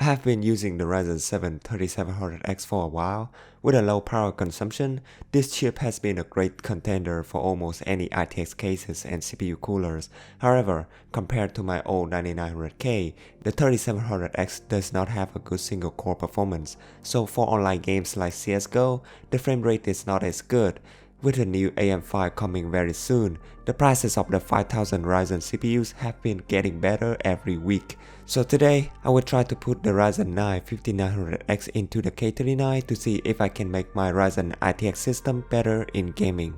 I have been using the Ryzen 7 3700X for a while. With a low power consumption, this chip has been a great contender for almost any ITX cases and CPU coolers. However, compared to my old 9900K, the 3700X does not have a good single core performance, so for online games like CSGO, the frame rate is not as good. With the new AM5 coming very soon, the prices of the 5000 Ryzen CPUs have been getting better every week. So today, I will try to put the Ryzen 9 5900X into the K39 to see if I can make my Ryzen ITX system better in gaming.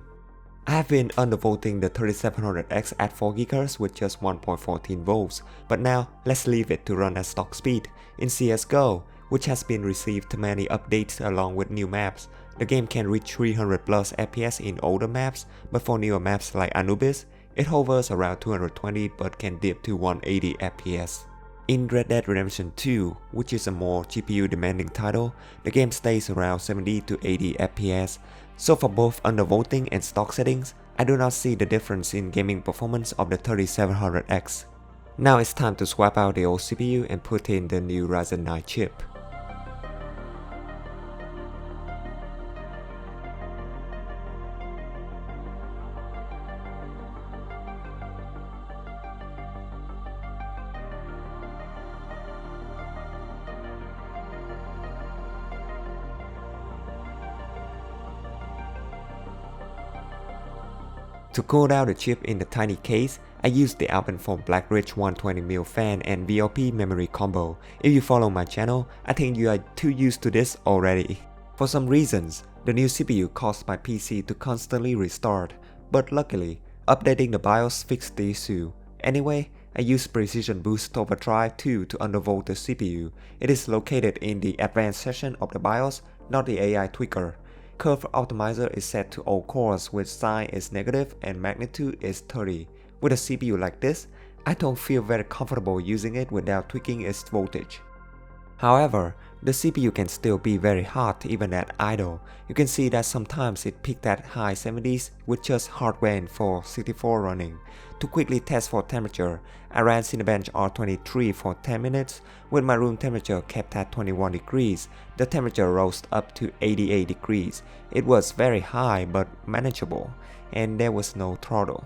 I have been undervolting the 3700X at 4GHz with just 1.14 volts, but now let's leave it to run at stock speed. In CSGO, which has been received many updates along with new maps, the game can reach 300 plus FPS in older maps, but for newer maps like Anubis, it hovers around 220 but can dip to 180 FPS. In Red Dead Redemption 2, which is a more GPU demanding title, the game stays around 70 to 80 FPS. So for both undervolting and stock settings, I do not see the difference in gaming performance of the 3700X. Now it's time to swap out the old CPU and put in the new Ryzen 9 chip. To cool down the chip in the tiny case, I used the Alpenform Blackridge 120mm fan and VLP memory combo. If you follow my channel, I think you are too used to this already. For some reasons, the new CPU caused my PC to constantly restart, but luckily, updating the BIOS fixed the issue. Anyway, I used Precision Boost Overdrive 2 to undervolt the CPU. It is located in the advanced section of the BIOS, not the AI tweaker. Curve Optimizer is set to all cores with sign is negative and magnitude is 30. With a CPU like this, I don't feel very comfortable using it without tweaking its voltage. However, the CPU can still be very hot even at idle. You can see that sometimes it peaked at high 70s with just hardware in 464 running. To quickly test for temperature, I ran Cinebench R23 for 10 minutes. With my room temperature kept at 21 degrees, the temperature rose up to 88 degrees. It was very high but manageable, and there was no throttle.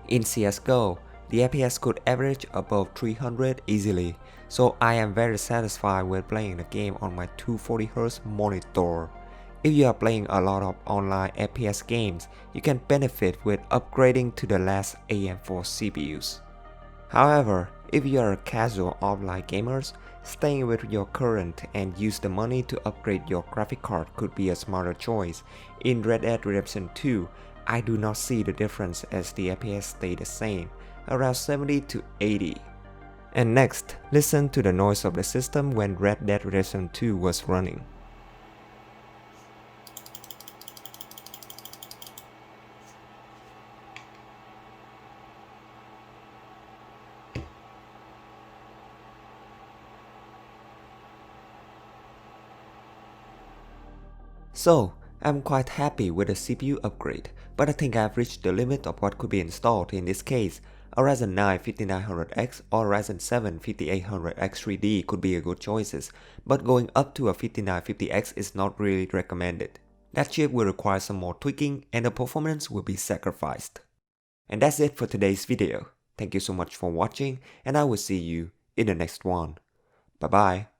In CSGO, the FPS could average above 300 easily, so I am very satisfied with playing the game on my 240Hz monitor. If you are playing a lot of online FPS games, you can benefit with upgrading to the last AM4 CPUs. However, if you are a casual offline gamers, staying with your current and use the money to upgrade your graphic card could be a smarter choice. In Red Dead Redemption 2, I do not see the difference as the FPS stay the same, around 70 to 80. And next, listen to the noise of the system when Red Dead Redemption 2 was running. So, I'm quite happy with the CPU upgrade, but I think I've reached the limit of what could be installed in this case. A Ryzen 9 5900X or Ryzen 7 5800X 3D could be a good choices, but going up to a 5950X is not really recommended. That chip will require some more tweaking and the performance will be sacrificed. And that's it for today's video. Thank you so much for watching and I will see you in the next one. Bye bye.